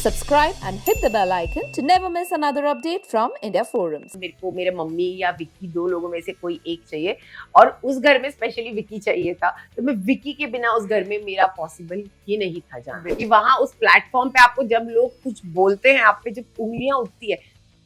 Subscribe and hit the bell icon to never miss another update from India Forums. मेरे को मेरे mummy या विक्की दो लोगों में से कोई एक चाहिए और उस घर में स्पेशली विक्की चाहिए था। तो मैं विक्की के बिना उस घर में मेरा पॉसिबल ही नहीं था जाना। कि वहाँ उस प्लेटफॉर्म पे आपको जब लोग कुछ बोलते हैं, आप पे जब उंगलियां उठती है,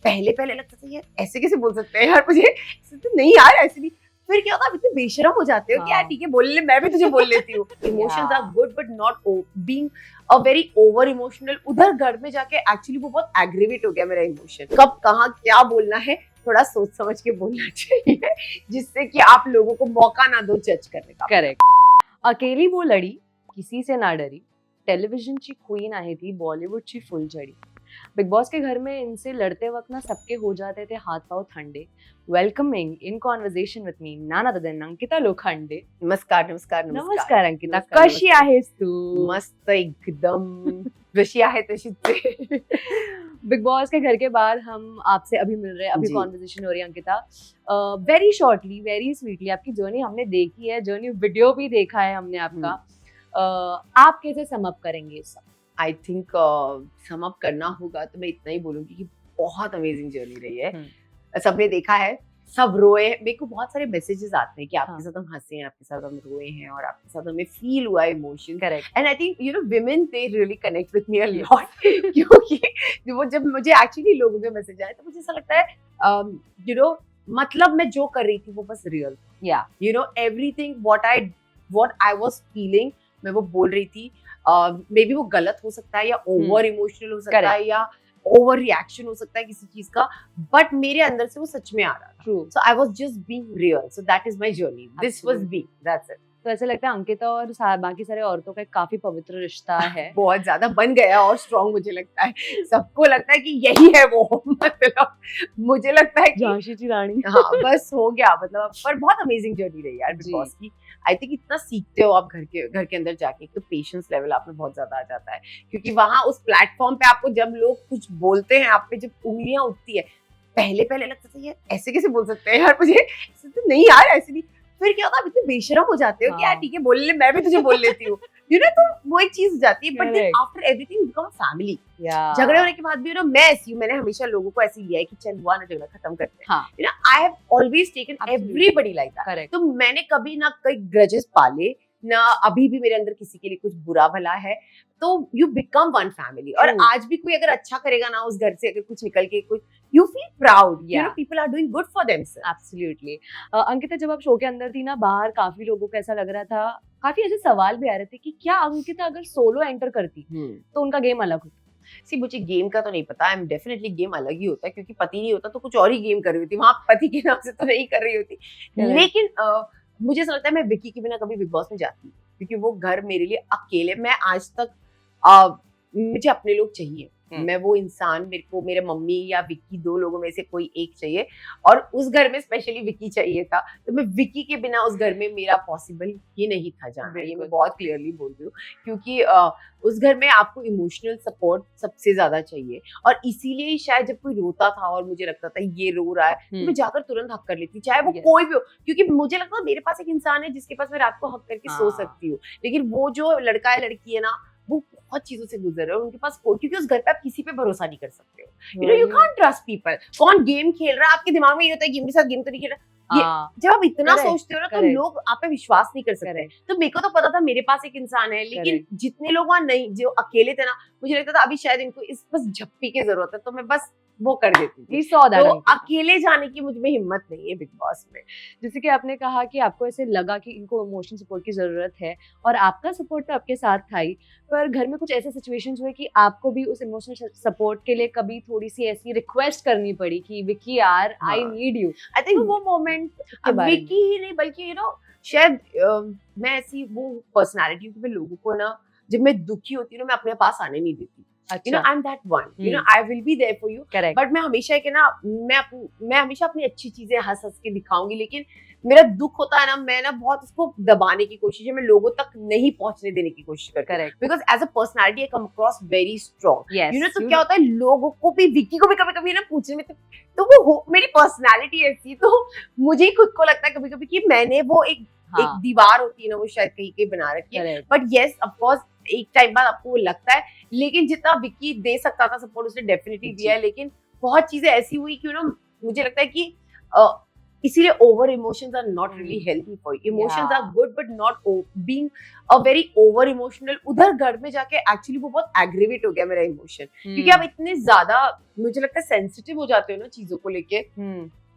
पहले लगता था यार ऐसे कैसे बोल सकते हैं यार, मुझे तो नहीं यार ऐसे नहीं। फिर क्या होता है, इतने बेशरम हो जाते हो कि यार ठीक है बोल ले, मैं भी तुझे बोल लेती हूँ। Emotions are good but not being a very over emotional. उधर घर में जाके एक्चुअली वो बहुत एग्रीवेट हो गया मेरा इमोशन। कब कहाँ क्या बोलना है थोड़ा सोच समझ के बोलना चाहिए, जिससे कि आप लोगों को मौका ना दो जज करने का। करेक्ट। अकेली वो लड़ी, किसी से ना डरी, टेलीविजनची क्वीन आहे ती, बॉलिवूडची फुलझडी। बिग बॉस के घर में इनसे लड़ते वक्त ना सबके हो जाते थे हाथ पांव ठंडे। Welcoming in conversation with me none other than Ankita Lokhande. नमस्कार नमस्कार अंकिता, नमस्कार, कशी आहेस तू? मस्त एकदम, जशी आहे तशीच आहे। बिग बॉस के घर के बाद हम आपसे अभी मिल रहे हैं, अभी जी। कॉन्वर्सेशन हो रही है Ankita. Very shortly, very sweetly आपकी जर्नी हमने देखी है, जर्नी वीडियो भी देखा है हमने आपका। आप कैसे सम अप करेंगे ये सब? आई थिंक सम अप करना होगा तो मैं इतना ही बोलूंगी कि बहुत अमेजिंग जर्नी रही है। सबने देखा है, सब रोए। मेरे को बहुत सारे मैसेजेस आते हैं कि आपके साथ हम हंसे हैं, आपके साथ हम रोए हैं और आपके साथ हमें फील हुआ emotion. Correct. And I think you know women they really connect with me a lot, क्योंकि वो जब मुझे एक्चुअली लोगों के मैसेज आए तो मुझे ऐसा लगता है यू नो मतलब मैं जो कर रही थी वो बस रियल, या you know everything what I was feeling मैं वो बोल रही थी। मे बी वो गलत हो सकता है या ओवर इमोशनल हो सकता है या ओवर रिएक्शन हो सकता है किसी चीज का, बट मेरे अंदर से वो सच में आ रहा था। True. So I was just being real, so that is my journey, this was me, that's it. तो ऐसा लगता है अंकिता और बाकी सारे औरतों का एक काफी पवित्र रिश्ता है। बहुत ज्यादा बन गया और स्ट्रॉन्ग मुझे लगता है। सबको लगता है कि यही है वो, मतलब मुझे लगता है कि झांसी की रानी। हाँ बस हो गया, मतलब पर बहुत अमेजिंग जर्नी रही यार बिग बॉस की। आई थिंक इतना सीखते हो आप घर के अंदर जाके। एक तो पेशेंस लेवल आप में बहुत ज्यादा आ जाता है, क्योंकि वहां उस प्लेटफॉर्म पे आपको जब लोग कुछ बोलते हैं, आप पे जब उंगलियां उठती है, पहले लगता था यार ऐसे कैसे बोल सकते हैं यार, मुझे तो नहीं यार ऐसे नहीं। फिर क्या होता है, इतने बेशरम हो जाते हो कि यार ठीक है बोल ले, मैं भी तुझे बोल लेती हूँ। यू नो, तो वो एक चीज हो जाती है। But then after everything become family. झगड़े होने के बाद भी यू नो मैं ऐसी हूँ, मैंने हमेशा लोगों को ऐसे लिया है कि चल हुआ ना झगड़ा खत्म करते हैं। You know I have always taken everybody like that. Correct. तो मैंने कभी ना कोई ग्रजेस पाले, ना अभी भी मेरे अंदर किसी के लिए कुछ बुरा भला है। तो यू बिकम वन फैमिली। और आज भी कोई अगर अच्छा करेगा ना उस घर से, अगर कुछ निकल के कुछ, you feel proud, you know people are doing good for themselves. Absolutely. Ankita, जब आप शो के अंदर थी ना, बाहर काफी लोगों को ऐसा लग रहा था, काफी ऐसे सवाल भी आ रहे थे कि क्या अंकिता अगर सोलो एंटर करती तो उनका गेम अलग होता? सी मुझे गेम का तो नहीं पता, आई एम डेफिनेटली गेम अलग ही होता है, क्योंकि पति नहीं होता तो कुछ और ही गेम कर रही होती, वहां पति के नाम से तो नहीं कर रही होती। लेकिन मुझे ऐसा लगता है मैं विक्की के बिना कभी बिग बॉस में जाती, क्योंकि वो घर मेरे लिए अकेले, मैं आज तक मुझे अपने लोग चाहिए। मैं वो इंसान, मेरे को मेरे मम्मी या विक्की दो लोगों में से कोई एक चाहिए और उस घर में स्पेशली विक्की चाहिए था। तो मैं विक्की के बिना उस घर में मेरा पॉसिबल ही नहीं था जाना। ये मैं बहुत क्लियरली बोल रही हूँ, क्योंकि उस घर में आपको इमोशनल सपोर्ट सबसे ज्यादा चाहिए। और इसीलिए ही शायद जब कोई रोता था और मुझे लगता था ये रो रहा है, तो मैं जाकर तुरंत हक कर लेती, चाहे वो कोई भी हो, क्योंकि मुझे लगता है मेरे पास एक इंसान है जिसके पास मैं रात को हक करके सो सकती हूँ। लेकिन वो जो लड़का है लड़की है ना, वो बहुत चीजों से गुजर रहे हैं, उनके पास कोई, क्योंकि उस घर पे आप किसी पे भरोसा नहीं कर सकते हो। You know you can't trust people. कौन गेम खेल रहा है आपके दिमाग में ये होता है गेम के साथ गेम तो नहीं खेल रहा। जब आप इतना सोचते हो ना तो लोग आप पे विश्वास नहीं कर सकते। तो मेरे को तो पता था मेरे पास एक इंसान है, लेकिन जितने लोग वहां नहीं, जो अकेले थे ना, मुझे लगता था अभी शायद इनको इस बस झप्पी की जरूरत है, तो मैं बस वो कर देती थी। तो अकेले जाने की मुझ में हिम्मत नहीं है बिग बॉस में। जैसे कि आपने कहा कि आपको ऐसे लगा कि इनको इमोशनल सपोर्ट की जरूरत है, और आपका सपोर्ट तो आपके साथ था ही, पर घर में कुछ ऐसे सिचुएशंस हुए कि आपको भी उस इमोशनल सपोर्ट के लिए कभी थोड़ी सी ऐसी रिक्वेस्ट करनी पड़ी कि विक्की यार I need you. I think वो मोमेंट विक्की ही नहीं बल्कि यू नो शायद मैं ऐसी वो पर्सनालिटी हूँ कि मैं लोगों को ना, जब मैं दुखी होती हूँ ना, मैं अपने पास आने नहीं देती। You know, I'm that one. You know, I will be there for you. Correct. But मैं हमेशा है कि ना, मैं हमेशा अपनी अच्छी चीजें हंस के दिखाऊंगी, लेकिन मेरा दुख होता है ना, मैं ना बहुत उसको दबाने की कोशिश है, मैं लोगों तक नहीं पहुंचने देने की कोशिश करती हूँ। Because as a personality I come across very strong. You know, तो क्या होता है, लोगों को भी, विक्की को भी कभी कभी ना पूछने में तो वो मेरी पर्सनैलिटी ऐसी, तो मुझे ही खुद को लगता है कभी कभी कि मैंने वो एक दीवार होती है ना, वो शायद कहीं बना रखी है। बट येस, ऑफ कोर्स एक टाइम बाद आपको वो लगता है, लेकिन जितना विक्की दे सकता था सपोर्ट उसने डेफिनेटली दिया है, लेकिन बहुत चीजें ऐसी हुई कि मुझे लगता है कि इसीलिए over emotions are not really healthy for you. Emotions are good but not being a very over emotional. उधर घर में जाके एक्चुअली वो बहुत एग्रीवेट हो गया मेरा इमोशन, क्योंकि आप इतने ज्यादा मुझे लगता है सेंसिटिव हो जाते हो ना चीजों को लेके.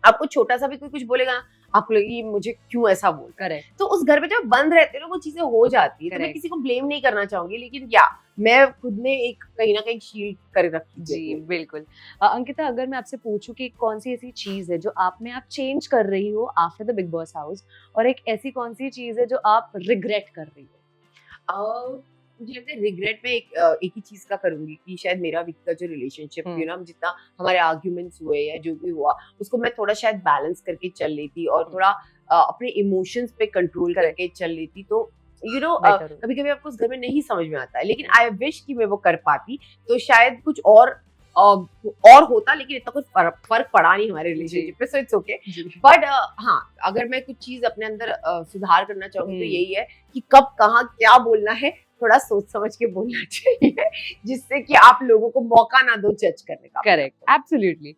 आपको छोटा सा भी कोई कुछ बोलेगा ना, आपको लगेगा ये मुझे क्यों ऐसा बोल. करेक्ट. तो उस घर में जब बंद रहते हो वो चीजें हो जाती है. तो मैं किसी को ब्लेम नहीं करना चाहूंगी, लेकिन क्या मैं खुद ने एक कहीं ना कहीं शील्ड कर रखी. जी बिल्कुल. अंकिता, अगर मैं आपसे पूछूं कि कौन सी ऐसी चीज है जो आप में आप चेंज कर रही हो after the big boss house, और एक ऐसी कौन सी चीज है जो आप रिग्रेट कर रही हो? मुझे लगता है रिग्रेट में एक ही चीज का करूंगी कि शायद मेरा विक्की का जो रिलेशनशिप हम जितना हमारे आर्ग्यूमेंट्स हुए या जो भी हुआ उसको मैं थोड़ा शायद बैलेंस करके चल लेती और थोड़ा अपने इमोशंस पे कंट्रोल करके चल लेती. तो कभी कभी आपको उस घर में नहीं समझ में आता है, लेकिन आई विश कि मैं वो कर पाती तो शायद कुछ और होता, लेकिन इतना कुछ फर्क पड़ा नहीं हमारे रिलेशनशिप पे. So it's okay. बट हाँ, अगर मैं कुछ चीज अपने अंदर सुधार करना चाहूंगी तो यही है कि कब कहाँ क्या बोलना है थोड़ा सोच समझ के बोलना चाहिए, जिससे कि आप लोगों को मौका ना दो जज करने का. Correct, absolutely.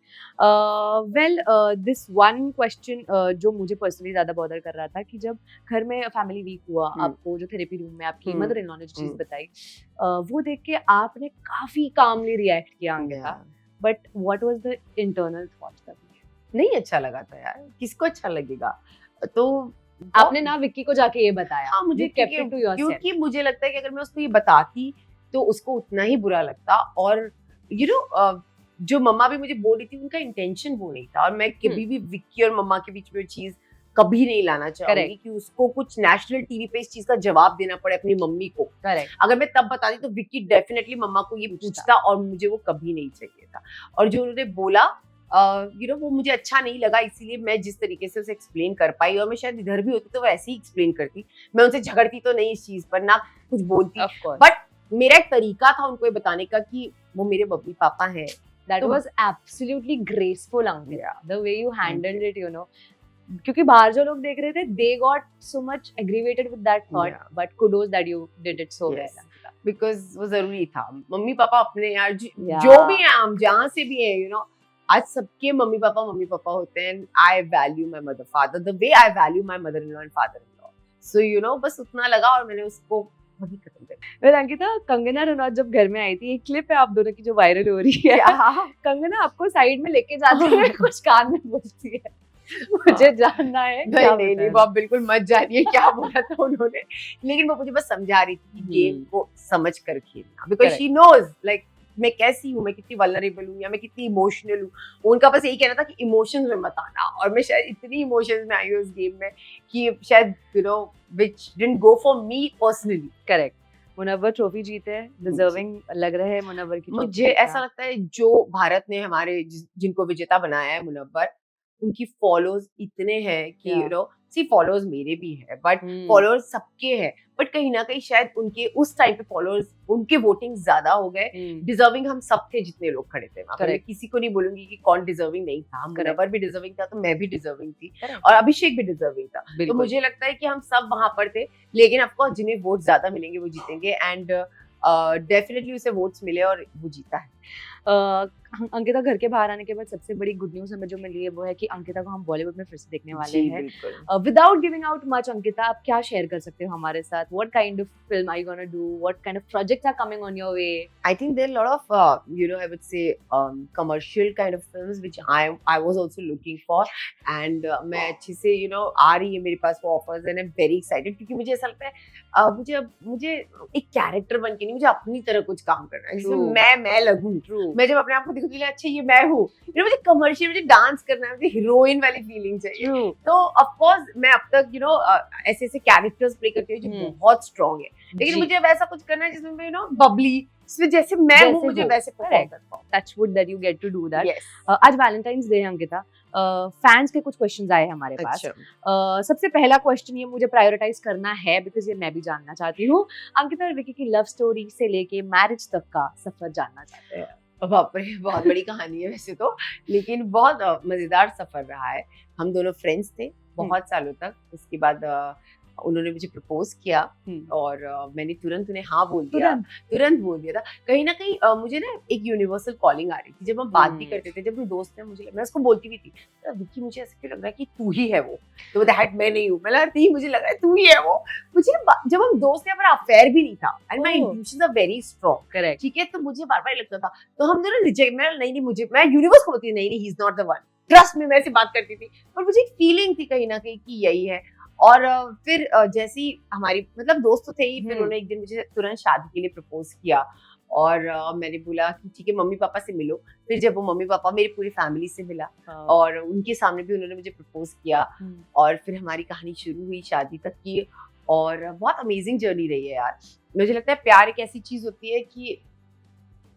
Well, this one question जो मुझे पर्सनली ज्यादा बॉदर कर रहा था कि जब घर में फैमिली वीक हुआ, आपको जो थेरेपी रूम में आपकी मदर इन लॉ ने जो चीज बताई, वो देख के आपने काफी कामली रिएक्ट किया Ankita, but what was the internal thought तब? नहीं अच्छा लगा था यार, किसको अच्छा लगेगा. तो आपने ना विक्की को जाके ये बताया. हाँ, मुझे क्योंकि मुझे लगता है कि अगर मैं उसको ये बताती तो उसको उतना ही बुरा लगता. और जो मम्मा भी मुझे बोल रही थी उनका इंटेंशन वो नहीं था, और मैं कभी भी विक्की और मम्मा के बीच में चीज कभी नहीं लाना चाहूंगी कि उसको कुछ नेशनल टीवी पे इस चीज का जवाब देना पड़े अपनी मम्मी को. अगर मैं तब बताती तो विक्की डेफिनेटली मम्मा को ये पूछता, और मुझे वो कभी नहीं चाहिए था. और जो उन्होंने बोला वो मुझे अच्छा नहीं लगा, इसीलिए मैं जिस तरीके से उसे एक्सप्लेन कर पाई, और मैं शायद इधर भी होती तो वैसे ही एक्सप्लेन करती. मैं उनसे झगड़ती तो नहीं इस चीज पर, ना कुछ बोलती, बट मेरा एक तरीका था उनको ये बताने का कि वो मेरे मम्मी पापा हैं. That was absolutely graceful, Ankita. The way you handled it, क्योंकि बाहर जो लोग देख रहे थे, they got so much aggravated with that thought, but kudos that you did it so well. Because वो जरूरी था. मम्मी पापा अपने यार जो भी हैं, हम जहाँ से भी हैं, आज सबके मम्मी पापा होते हैं. I value my mother father the way I value my mother in law and father in law. So बस उतना लगा और मैंने उसको वही खत्म कर दिया. वेल अंकिता, कंगना रनौत जब घर में आई थी, एक क्लिप है आप दोनों की जो वायरल हो रही है. कंगना आपको साइड में लेके जाती है, कुछ कान में बोलती है. मुझे जानना है. नहीं, वो आप बिल्कुल मत जानिए क्या बोला था उन्होंने, लेकिन वो मुझे बस समझा रही थी कि गेम को समझ कर खेलना, बिकॉज शी नोज लाइक मैं कैसी हूँ, मैं कितनी वल्नरेबल हूँ या मैं कितनी इमोशनल हूँ. उनका बस यही कहना था कि इमोशंस में मत आना, और मैं शायद इतनी इमोशंस में आई हूँ उस गेम में कि शायद which didn't go for me personally. Correct. Munawar trophy जीते हैं, डिजर्विंग लग रहे हैं मुनव्वर की. मुझे ऐसा लगता है जो भारत ने हमारे जिनको विजेता बनाया है मुनव्वर, उनकी फॉलोअर्स इतने हैं कि फॉलोअर्स मेरे भी है, बट फॉलोअर्स सबके हैं, बट कहीं ना कहीं शायद उनके उस टाइम पे फॉलोअर्स उनके वोटिंग ज्यादा हो गए. डिजर्विंग हम सब थे जितने लोग खड़े थे वहां पे. मैं किसी को नहीं बोलूंगी कि कौन डिजर्विंग नहीं था. मुनव्वर भी डिजर्विंग था तो मैं भी डिजर्विंग थी, और अभिषेक भी डिजर्विंग था. तो मुझे लगता है कि हम सब वहां पर थे, लेकिन ऑफकोर्स जिन्हें वोट ज्यादा मिलेंगे वो जीतेंगे, एंड डेफिनेटली उसे वोट्स मिले और वो जीता है. अंकिता, घर के बाहर आने के बाद सबसे बड़ी गुड न्यूज हमें जो मिली है वो है कि अंकिता को हम बॉलीवुड में फिर से देखने वाले हैं. Without giving out much, Ankita आप क्या शेयर कर सकते हो हमारे साथ? What kind of film are you gonna do? What kind of projects are coming on your way? I think there are lot of I would say commercial kind of films which I was also looking for, and मैं अच्छे से आ रही है मेरे पास वो offers, and I am very excited, क्योंकि मुझे ऐसा लगता है मुझे एक कैरेक्टर बन के नहीं, मुझे अपनी तरह कुछ काम करना है जिसमें मैं लगूं. मैं जब अपने आप को देखूं तो अच्छा ये मैं हूँ. मुझे कमर्शियल, मुझे डांस करना है, मुझे हीरोइन वाली फीलिंग चाहिए. तो ऑफ कोर्स मैं अब तक ऐसे ऐसे कैरेक्टर्स प्ले करती हूँ जो बहुत स्ट्रांग है, लेकिन मुझे वैसा कुछ करना है जिसमें मैं बबली, जैसे मैं हूँ, मुझे वैसे परफॉर्म करता हूँ. Touch wood that you get to do that. आज वैलेंटाइंस डे है अंकिता, फैंस के कुछ क्वेश्चंस आए हमारे पास. सबसे पहला क्वेश्चन ये मुझे प्रायोरिटाइज करना है बिकॉज ये मैं भी जानना चाहती हूँ. अंकिता और विक्की की लव स्टोरी से लेके मैरिज तक का सफर जानना चाहते हैं. बाप रे, बहुत बड़ी कहानी है वैसे तो, लेकिन बहुत मजेदार सफर रहा है. हम दोनों फ्रेंड्स थे बहुत सालों तक. उसके बाद उन्होंने मुझे प्रपोज किया और मैंने तुरंत उन्हें हाँ बोल दिया, तुरंत बोल दिया था। कहीं ना कहीं मुझे ना एक यूनिवर्सल कॉलिंग आ रही थी जब हम बात भी करते थे, जब मेरे दोस्त ने मुझे, मैं उसको बोलती भी थी विक्की मुझे ऐसा क्यों लग रहा है कि तू ही है वो, तो दैट मैं नहीं हूँ, मैं लगा नहीं मुझे लग रहा है तू ही है वो। मुझे जब हम दोस्त थे हमारा अफेयर भी नहीं था and my intuitions are very strong, correct, ठीक है, तो मुझे बार बार लगता था, तो हम दोनों रिजेक्ट, मैं नहीं मुझे, मैं यूनिवर्स को बोलती नहीं he is not the one, trust में, मैं ऐसे बात करती थी, पर मुझे एक फीलिंग थी कहीं ना कहीं कि यही है। और फिर जैसे ही हमारी मतलब दोस्त तो थे ही, फिर उन्होंने एक दिन मुझे तुरंत शादी के लिए प्रपोज किया और मैंने बोला कि ठीक है मम्मी पापा से मिलो। फिर जब वो मम्मी पापा मेरी पूरी फैमिली से मिला और उनके सामने भी उन्होंने मुझे प्रपोज किया और फिर हमारी कहानी शुरू हुई शादी तक की और बहुत अमेजिंग जर्नी रही है यार। मुझे लगता है प्यार एक ऐसी चीज होती है कि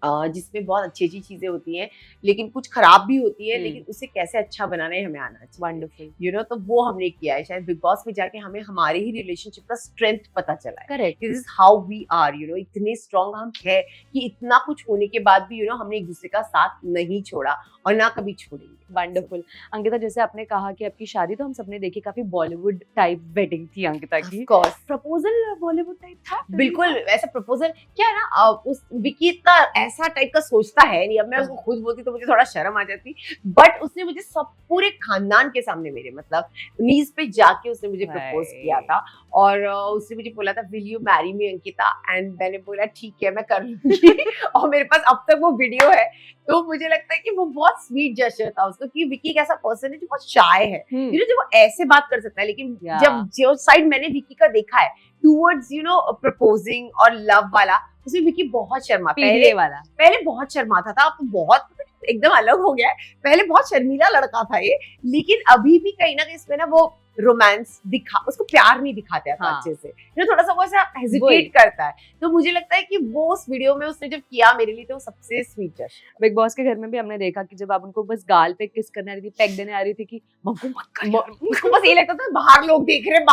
जिसमें बहुत अच्छी अच्छी चीजें होती हैं लेकिन कुछ खराब भी होती है, लेकिन उसे कैसे अच्छा बनाना है हमें आना चाहिए। वंडरफुल, यू नो, तो वो हमने किया है। शायद बिग बॉस में जाके हमें हमारे ही रिलेशनशिप का स्ट्रेंथ पता चला है। Correct, this is how we are, you know, इतने स्ट्रॉन्ग हम है कि इतना कुछ होने के बाद भी यू नो हमने एक दूसरे का साथ नहीं छोड़ा और ना कभी छोड़ेंगे। वंडरफुल। अंकिता, जैसे आपने कहा कि आपकी शादी तो हम सबने देखी, काफी बॉलीवुड टाइप वेडिंग थी अंकिता की, Of course, proposal Bollywood type था? बिल्कुल ऐसा प्रपोजल क्या है ना, उस विकी इतना ऐसा टाइप का सोचता है नहीं। अब मैं उसको खुद बोलती तो मुझे थोड़ा शर्म आ जाती, बट उसने मुझे सब पूरे खानदान के सामने मेरे मतलब नीज पे जाके उसने मुझे प्रपोज किया था और उसने मुझे बोला था will you marry me Ankita, and मैंने बोला ठीक है मैं कर लूंगी और मेरे पास अब तक वो वीडियो है। तो मुझे लगता है कि वो बहुत स्वीट जेस्चर था उसका, कि विकी एक ऐसा पर्सन है जो बहुत शाय है, यू नो, जो वो ऐसे बात कर सकता है, लेकिन जब जो साइड मैंने विकी का देखा है टूवर्ड्स यू नो प्रपोजिंग और लव वाला, उसमें विकी बहुत शर्मा, पहले बहुत शर्माता था, अब तो बहुत एकदम अलग हो गया है। पहले बहुत शर्मीला लड़का था ये, लेकिन अभी भी कहीं ना कहीं इसमें ना वो रोमांस दिखा, उसको प्यार नहीं दिखाते हैं अच्छे से, ये थोड़ा सा वो ऐसा हेजिटेट करता है। तो मुझे लगता है कि वो उस वीडियो में उसने जब किया मेरे लिए, तो वो सबसे स्वीट जेस्चर। बिग बॉस के घर में भी हमने देखा कि जब आप उनको बस गाल पे किस करने आ रही थी, पैक देने आ रही थी कि मम्मू मत कर यार। उसको बस ये लगता था बाहर लोग देख रहे हैं,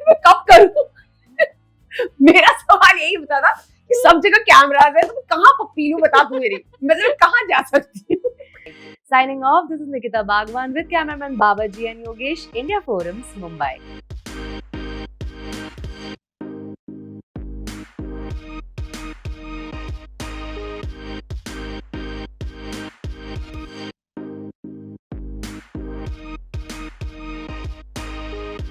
मैं कब करूं मेरा सवाल यही होता था कि सब जगह कैमरास है, तो मैं कहाँ पप्पी लूं, बता तू मेरी, मतलब कहाँ जा सकती हूँ। Signing off, this is Nikita Bhagwan with cameraman Babaji and Yogesh, India Forums, Mumbai.